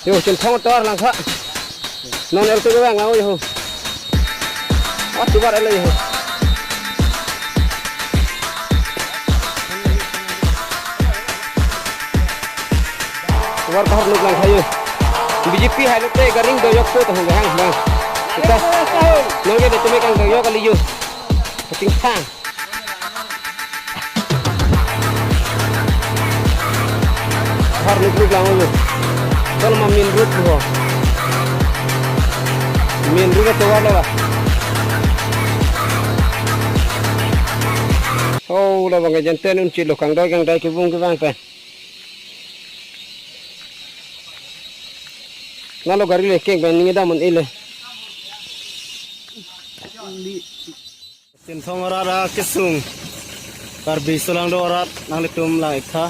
Yo chân phong to lang thợ non el tôi vang ngáo yo bắt chú bắt đấyเลยwar kahar nuk lang hayo BJP hai lúc teh garing doyok po to hang bang kita nongge de tumi kang doyok kali yo keting sang kahar nuk lang yo kalau mau min root ho min root ke wala ba oh la bang jenten un chilo kang dai ke bung ke bang pe nalo gari le keng ben ngi damon ile tin thong ra ra kesung par bi solang do rat nang le tum la ikha